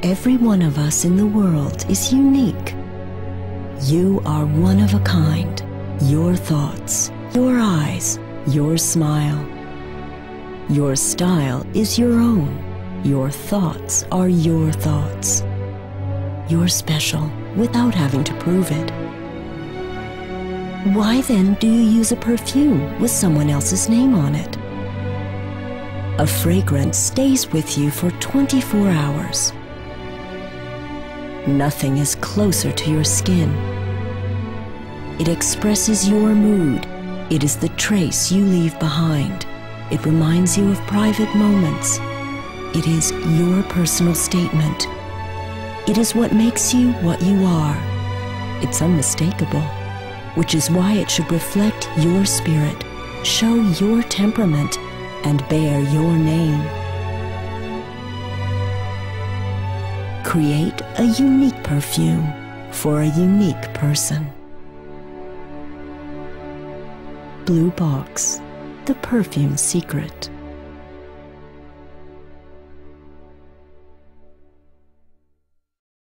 Every one of us in the world is unique. You are one of a kind. Your thoughts, your eyes, your smile. Your style is your own. Your thoughts are your thoughts. You're special without having to prove it. Why then do you use a perfume with someone else's name on it? A fragrance stays with you for 24 hours. Nothing is closer to your skin. It expresses your mood. It is the trace you leave behind. It reminds you of private moments. It is your personal statement. It is what makes you what you are. It's unmistakable, which is why it should reflect your spirit, show your temperament, and bear your name. Create a unique perfume for a unique person. Bluebox, the perfume secret.